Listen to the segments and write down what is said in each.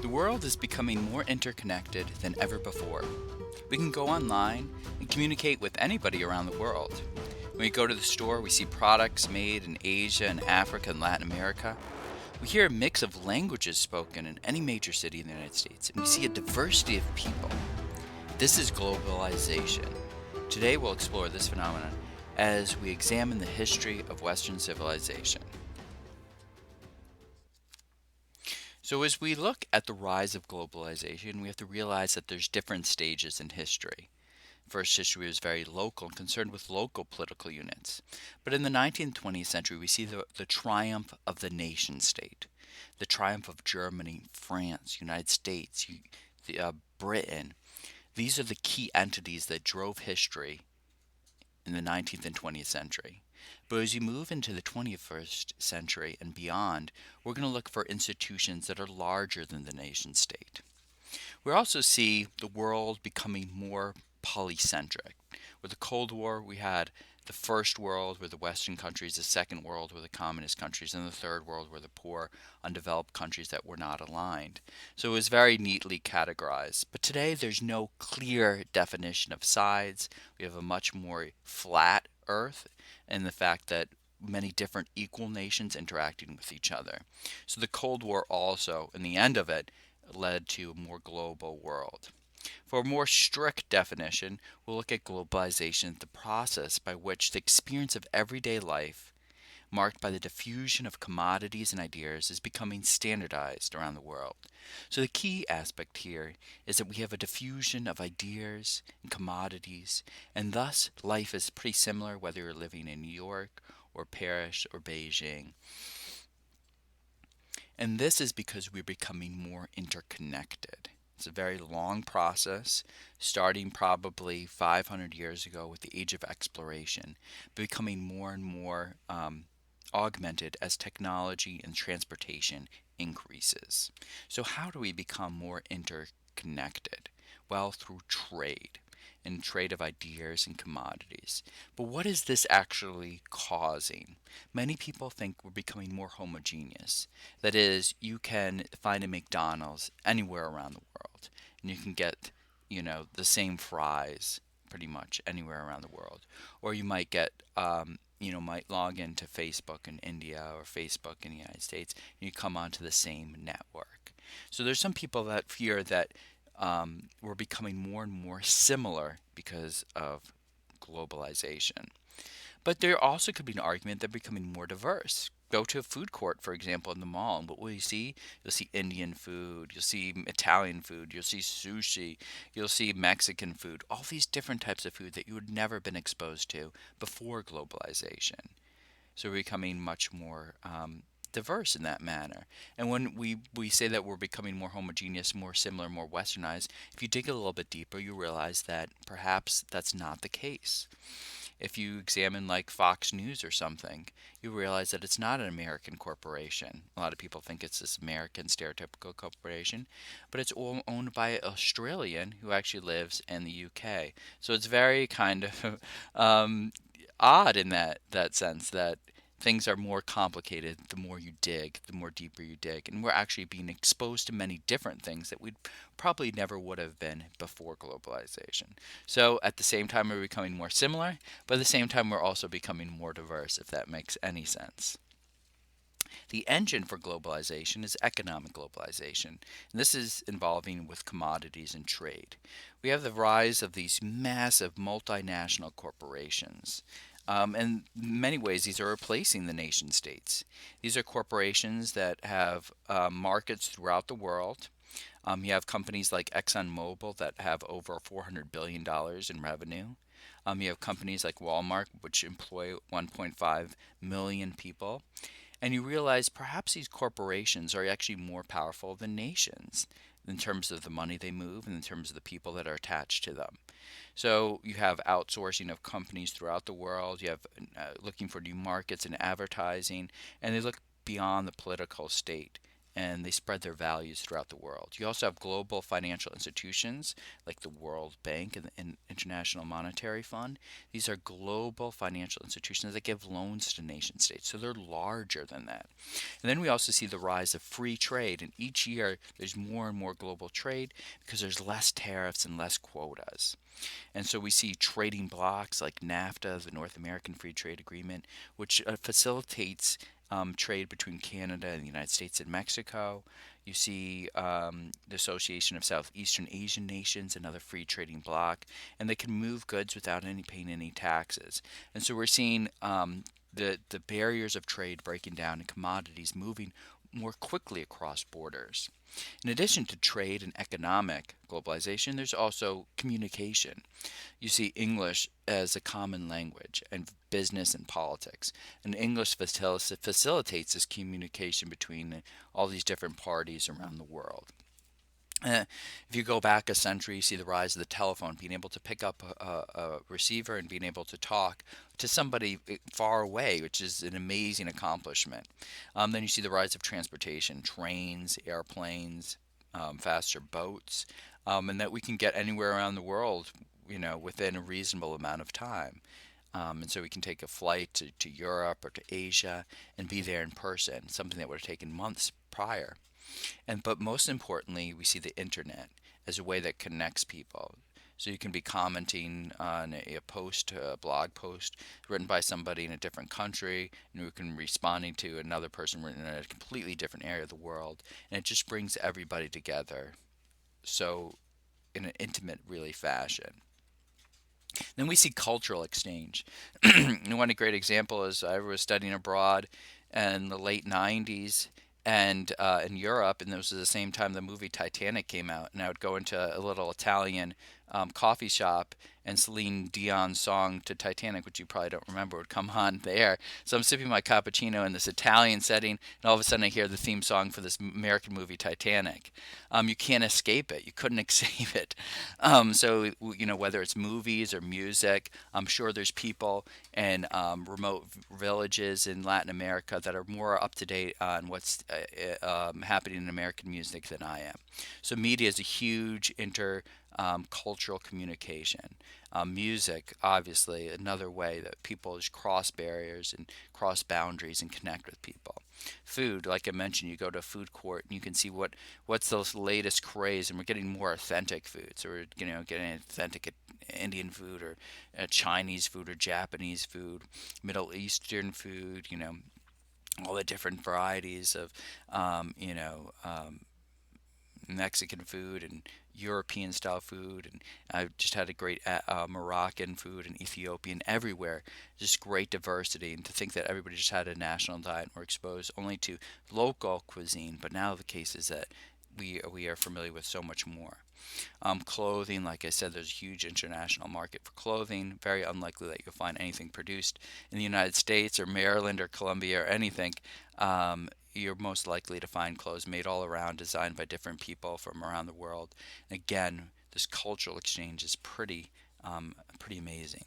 The world is becoming more interconnected than ever before. We can go online and communicate with anybody around the world. When we go to the store, we see products made in Asia and Africa and Latin America. We hear a mix of languages spoken in any major city in the United States, and we see a diversity of people. This is globalization. Today we'll explore this phenomenon as we examine the history of Western civilization. So as we look at the rise of globalization, we have to realize that there's different stages in history. First, history was very local and concerned with local political units. But in the 19th and 20th century, we see the triumph of the nation state, the triumph of Germany, France, United States, Britain. These are the key entities that drove history in the 19th and 20th century. But as you move into the 21st century and beyond, we're going to look for institutions that are larger than the nation state. We also see the world becoming more polycentric. With the Cold War, we had the first world were the Western countries, the second world were the communist countries, and the third world were the poor, undeveloped countries that were not aligned. So it was very neatly categorized. But today, there's no clear definition of sides. We have a much more flat Earth, and the fact that many different equal nations interacting with each other. So the Cold War also, in the end of it, led to a more global world. For a more strict definition, we'll look at globalization, the process by which the experience of everyday life, marked by the diffusion of commodities and ideas, is becoming standardized around the world. So the key aspect here is that we have a diffusion of ideas and commodities, and thus life is pretty similar whether you're living in New York or Paris or Beijing. And this is because we're becoming more interconnected. It's a very long process, starting probably 500 years ago with the age of exploration, becoming more and more augmented as technology and transportation increases. So, how do we become more interconnected? Well, through trade and trade of ideas and commodities. But what is this actually causing? Many people think we're becoming more homogeneous. That is, you can find a McDonald's anywhere around the world, and you can get, the same fries pretty much anywhere around the world. Or you might get, might log into Facebook in India or Facebook in the United States, and you come onto the same network. So there's some people that fear that we're becoming more and more similar because of globalization. But there also could be an argument that we're becoming more diverse. Go to a food court, for example, in the mall, and what will you see? You'll see Indian food, you'll see Italian food, you'll see sushi, you'll see Mexican food, all these different types of food that you would never been exposed to before globalization. So we're becoming much more diverse in that manner. And when we say that we're becoming more homogeneous, more similar, more westernized, if you dig a little bit deeper, you realize that perhaps that's not the case. If you examine like Fox News or something, you realize that it's not an American corporation. A lot of people think it's this American stereotypical corporation, but it's all owned by an Australian who actually lives in the UK. So it's very kind of odd in that sense that things are more complicated the more you dig, the more deeper you dig, and we're actually being exposed to many different things that we probably never would have been before globalization. So at the same time, we're becoming more similar, but at the same time, we're also becoming more diverse, if that makes any sense. The engine for globalization is economic globalization, and this is involving with commodities and trade. We have the rise of these massive multinational corporations. In many ways, these are replacing the nation states. These are corporations that have markets throughout the world. You have companies like ExxonMobil that have over $400 billion in revenue. You have companies like Walmart, which employ 1.5 million people. And you realize perhaps these corporations are actually more powerful than nations in terms of the money they move and in terms of the people that are attached to them. So you have outsourcing of companies throughout the world. You have looking for new markets and advertising, and they look beyond the political state and they spread their values throughout the world. You also have global financial institutions like the World Bank and International Monetary Fund. These are global financial institutions that give loans to nation states, so they're larger than that. And then we also see the rise of free trade, and each year there's more and more global trade because there's less tariffs and less quotas. And so we see trading blocks like NAFTA, the North American Free Trade Agreement, which facilitates trade between Canada and the United States and Mexico. You see the Association of Southeastern Asian Nations, another free trading bloc, and they can move goods without any paying any taxes. And so we're seeing the barriers of trade breaking down and commodities moving more quickly across borders. In addition to trade and economic globalization, there's also communication. You see English as a common language and business and politics. And English facilitates this communication between all these different parties around the world. Uh, if you go back a century, you see the rise of the telephone, being able to pick up a receiver and being able to talk to somebody far away, which is an amazing accomplishment. Then you see the rise of transportation, trains, airplanes, faster boats, and that we can get anywhere around the world, within a reasonable amount of time. And so we can take a flight to Europe or to Asia and be there in person, something that would have taken months prior. But most importantly, we see the internet as a way that connects people. So you can be commenting on a post, a blog post written by somebody in a different country, and you can responding to another person written in a completely different area of the world, and it just brings everybody together. So in an intimate, really fashion. Then we see cultural exchange. And one great example is I was studying abroad in the late 90s and in Europe, and this was the same time the movie Titanic came out. And I would go into a little Italian coffee shop, and Celine Dion's song to Titanic, which you probably don't remember, would come on there. So I'm sipping my cappuccino in this Italian setting, and all of a sudden I hear the theme song for this American movie Titanic. You can't escape it. You couldn't escape it. So whether it's movies or music, I'm sure there's people in remote villages in Latin America that are more up to date on what's happening in American music than I am. So media is a huge cultural communication. Music, obviously, another way that people just cross barriers and cross boundaries and connect with people. Food, like I mentioned, you go to a food court and you can see what's the latest craze, and we're getting more authentic food. So we're getting authentic Indian food or Chinese food or Japanese food, Middle Eastern food. All the different varieties of Mexican food and European style food, and I've just had a great Moroccan food and Ethiopian everywhere. Just great diversity, and to think that everybody just had a national diet and were exposed only to local cuisine, but now the case is that we are familiar with so much more. Clothing, like I said, there's a huge international market for clothing. Very unlikely that you'll find anything produced in the United States or Maryland or Columbia or anything. You're most likely to find clothes made all around, designed by different people from around the world. And again, this cultural exchange is pretty amazing.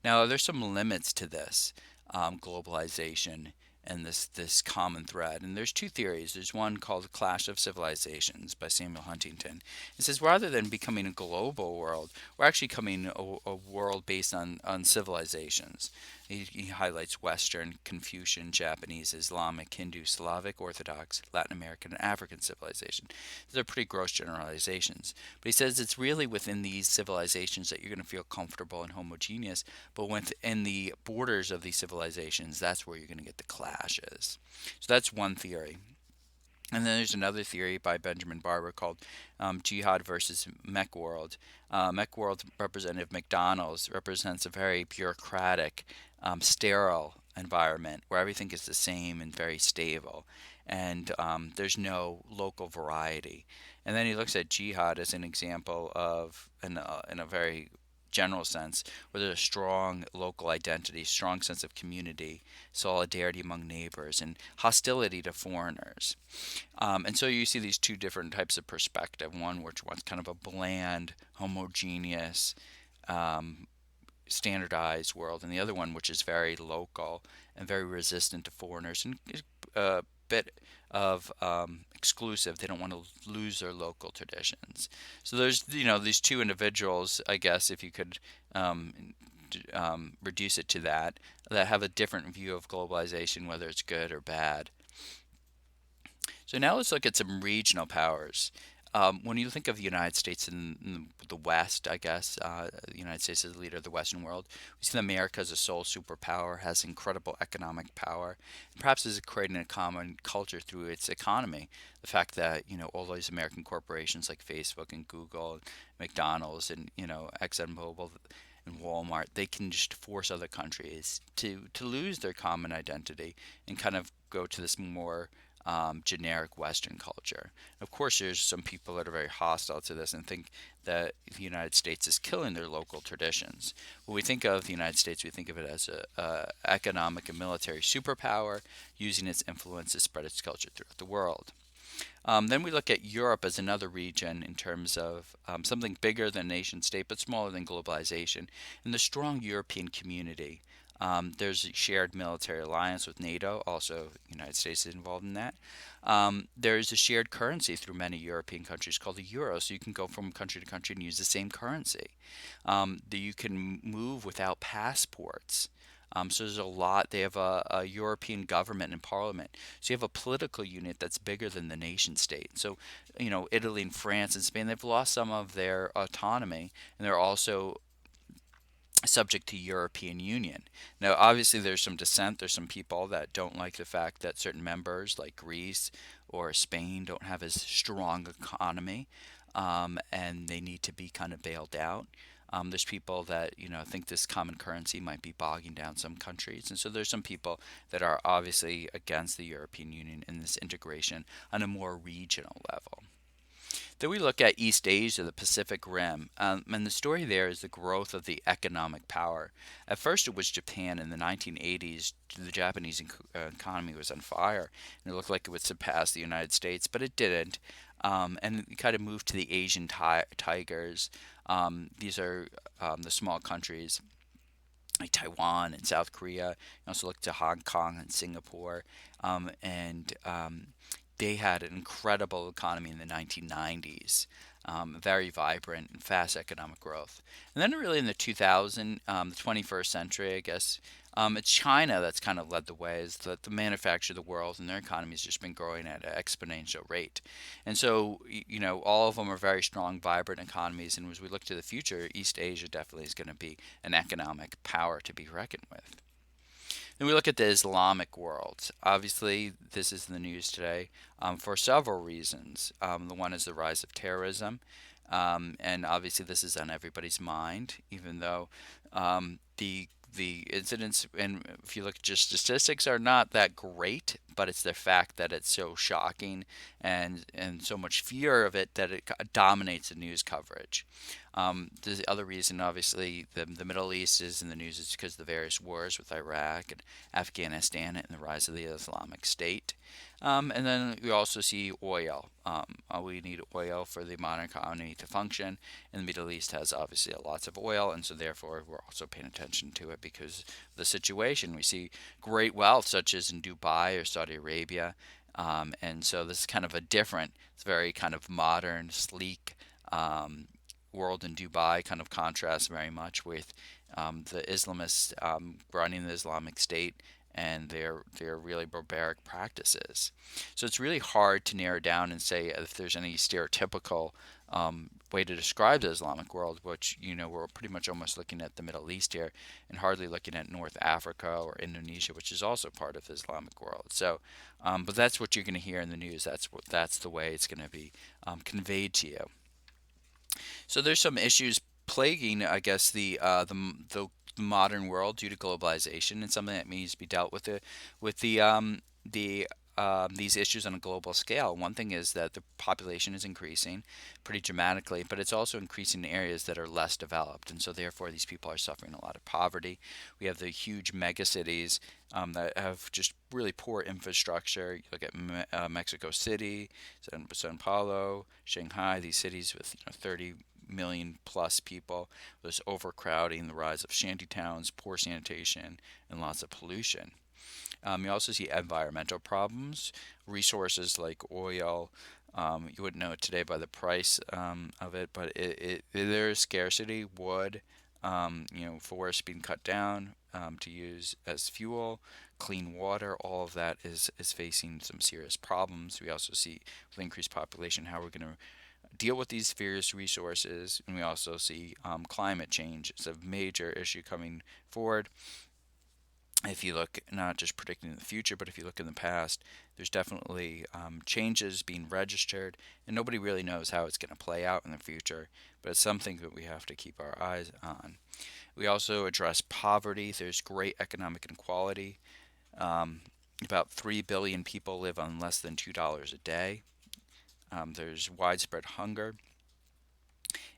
Now, there's some limits to this globalization and this common thread. And there's two theories. There's one called The Clash of Civilizations by Samuel Huntington. It says rather than becoming a global world, we're actually becoming a world based on civilizations. He highlights Western, Confucian, Japanese, Islamic, Hindu, Slavic, Orthodox, Latin American, and African civilization. These are pretty gross generalizations. But he says it's really within these civilizations that you're going to feel comfortable and homogeneous, but within the borders of these civilizations, that's where you're going to get the clashes. So that's one theory. And then there's another theory by Benjamin Barber called Jihad versus Mech World. Mech World Representative McDonald's represents a very bureaucratic, sterile environment where everything is the same and very stable, and there's no local variety. And then he looks at Jihad as an example of, in a very general sense, where there's a strong local identity, strong sense of community, solidarity among neighbors, and hostility to foreigners. And so you see these two different types of perspective. One which wants kind of a bland, homogeneous, um, standardized world, and the other one which is very local and very resistant to foreigners and bit of exclusive. They don't want to lose their local traditions. So there's, these two individuals, I guess, if you could um, reduce it to that, that have a different view of globalization, whether it's good or bad. So now let's look at some regional powers. When you think of the United States in the West, I guess, the United States is the leader of the Western world. We see that America as a sole superpower has incredible economic power, and perhaps is creating a common culture through its economy. The fact that, all these American corporations like Facebook and Google, and McDonald's, and, ExxonMobil and Walmart, they can just force other countries to lose their common identity and kind of go to this more generic Western culture. Of course, there's some people that are very hostile to this and think that the United States is killing their local traditions. When we think of the United States, we think of it as a economic and military superpower, using its influence to spread its culture throughout the world. Then we look at Europe as another region in terms of something bigger than nation state, but smaller than globalization, and the strong European community. There's a shared military alliance with NATO. Also, the United States is involved in that. There's a shared currency through many European countries called the euro, so you can go from country to country and use the same currency. That you can move without passports. So there's a lot. They have a European government and parliament. So you have a political unit that's bigger than the nation state. So, Italy and France and Spain, they've lost some of their autonomy, and they're also subject to European Union. Now, obviously, there's some dissent. There's some people that don't like the fact that certain members, like Greece or Spain, don't have as strong economy, and they need to be kind of bailed out. There's people that think this common currency might be bogging down some countries, and so there's some people that are obviously against the European Union and this integration on a more regional level. Then we look at East Asia, the Pacific Rim, and the story there is the growth of the economic power. At first, it was Japan in the 1980s. The Japanese economy was on fire, and it looked like it would surpass the United States, but it didn't. And it kind of moved to the Asian tigers. These are the small countries like Taiwan and South Korea. You also look to Hong Kong and Singapore, and they had an incredible economy in the 1990s, very vibrant and fast economic growth. And then really in the 2000s, the 21st century, I guess, it's China that's kind of led the way, is the manufacturer of the world, and their economy has just been growing at an exponential rate. And so, all of them are very strong, vibrant economies. And as we look to the future, East Asia definitely is going to be an economic power to be reckoned with. Then we look at the Islamic world. Obviously, this is in the news today for several reasons. The one is the rise of terrorism, and obviously this is on everybody's mind, even though the incidents, and if you look at just statistics, are not that great, but it's the fact that it's so shocking and so much fear of it that it dominates the news coverage. The other reason, obviously, the Middle East is in the news is because of the various wars with Iraq and Afghanistan and the rise of the Islamic State. And then we also see oil. We need oil for the modern economy to function, and the Middle East has obviously lots of oil, and so therefore we're also paying attention to it because of the situation. We see great wealth, such as in Dubai or Saudi Arabia, and so this is kind of a different, it's very kind of modern, sleek world in Dubai, kind of contrasts very much with the Islamists running the Islamic State and their really barbaric practices. So it's really hard to narrow down and say if there's any stereotypical way to describe the Islamic world, which we're pretty much almost looking at the Middle East here, and hardly looking at North Africa or Indonesia, which is also part of the Islamic world. So, but that's what you're going to hear in the news. That's the way it's going to be conveyed to you. So there's some issues plaguing, I guess, the modern world due to globalization, and something that needs to be dealt with the these issues on a global scale. One thing is that the population is increasing pretty dramatically, but it's also increasing in areas that are less developed, and so therefore these people are suffering a lot of poverty. We have the huge megacities that have just really poor infrastructure. You look at Mexico City, Sao Paulo, Shanghai, these cities with 30 million plus people. There's overcrowding, the rise of shanty towns, poor sanitation, and lots of pollution. You also see environmental problems, resources like oil. You wouldn't know it today by the price of it, but there is scarcity. Wood, forests being cut down to use as fuel, clean water. All of that is facing some serious problems. We also see with increased population how we're going to deal with these scarce resources, and we also see climate change. It's a major issue coming forward. If you look not just predicting the future, but if you look in the past, there's definitely changes being registered, and nobody really knows how it's going to play out in the future. But it's something that we have to keep our eyes on. We also address poverty. There's great economic inequality. Um, about 3 billion people live on less than $2 a day. There's widespread hunger.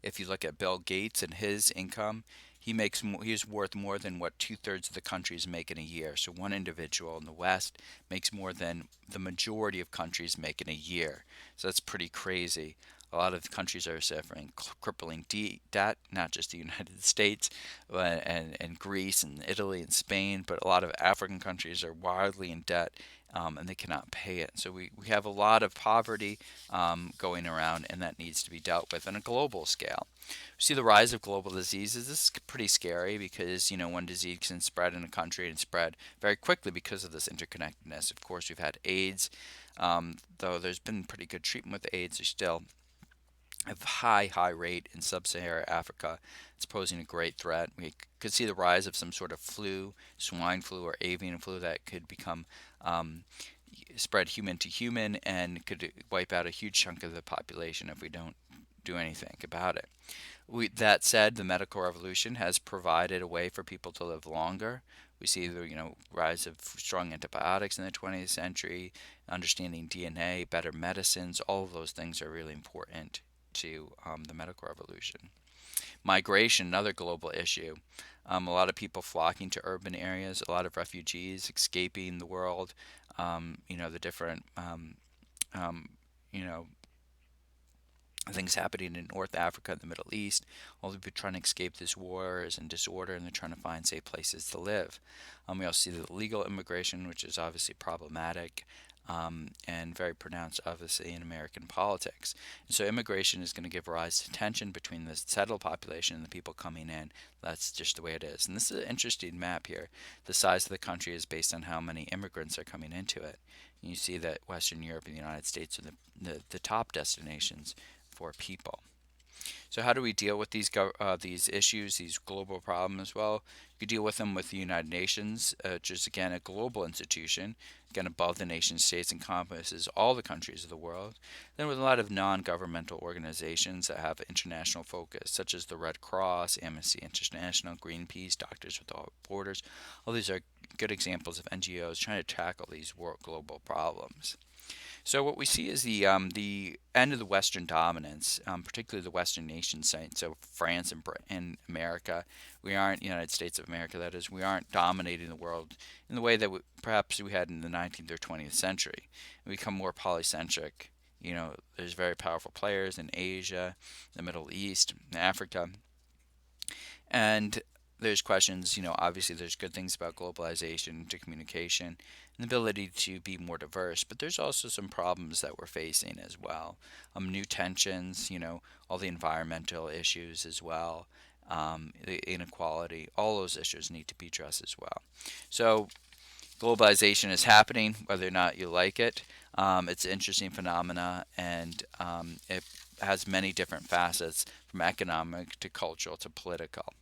If you look at Bill Gates and his income, he's worth more than what two-thirds of the countries make in a year. So one individual in the West makes more than the majority of countries make in a year. So that's pretty crazy. A lot of countries are suffering crippling debt, not just the United States, and Greece and Italy and Spain, but a lot of African countries are wildly in debt, and they cannot pay it. So we have a lot of poverty going around, and that needs to be dealt with on a global scale. We see the rise of global diseases. This is pretty scary because one disease can spread in a country and spread very quickly because of this interconnectedness. Of course, we've had AIDS, though there's been pretty good treatment with AIDS. There's still a high rate in sub-Saharan Africa. It's posing a great threat. We could see the rise of some sort of flu, swine flu, or avian flu that could become spread human to human and could wipe out a huge chunk of the population if we don't do anything about it. That said, the medical revolution has provided a way for people to live longer. We see the rise of strong antibiotics in the 20th century, understanding DNA, better medicines. All of those things are really important to the medical revolution. Migration, another global issue. A lot of people flocking to urban areas, a lot of refugees escaping the world. The different um, you know things happening in North Africa and the Middle East. All the people trying to escape this wars and disorder, and they're trying to find safe places to live. We also see the legal immigration, which is obviously problematic. And very pronounced, obviously, in American politics. And so immigration is going to give rise to tension between the settled population and the people coming in. That's just the way it is. And this is an interesting map here. The size of the country is based on how many immigrants are coming into it. And you see that Western Europe and the United States are the top destinations for people. So how do we deal with these issues, these global problems? Well, you deal with them with the United Nations, which is again a global institution, again above the nation states, encompasses all the countries of the world. Then with a lot of non-governmental organizations that have international focus, such as the Red Cross, Amnesty International, Greenpeace, Doctors Without Borders. All these are good examples of NGOs trying to tackle these global problems. So what we see is the end of the Western dominance, particularly the Western nation states. So France and Britain, America, we aren't United States of America. That is, we aren't dominating the world in the way that perhaps we had in the 19th or 20th century. We become more polycentric. There's very powerful players in Asia, the Middle East, Africa, and there's questions, obviously there's good things about globalization to communication and the ability to be more diverse, but there's also some problems that we're facing as well. New tensions, all the environmental issues as well, the inequality, all those issues need to be addressed as well. So globalization is happening, whether or not you like it. It's an interesting phenomena, and it has many different facets, from economic to cultural to political.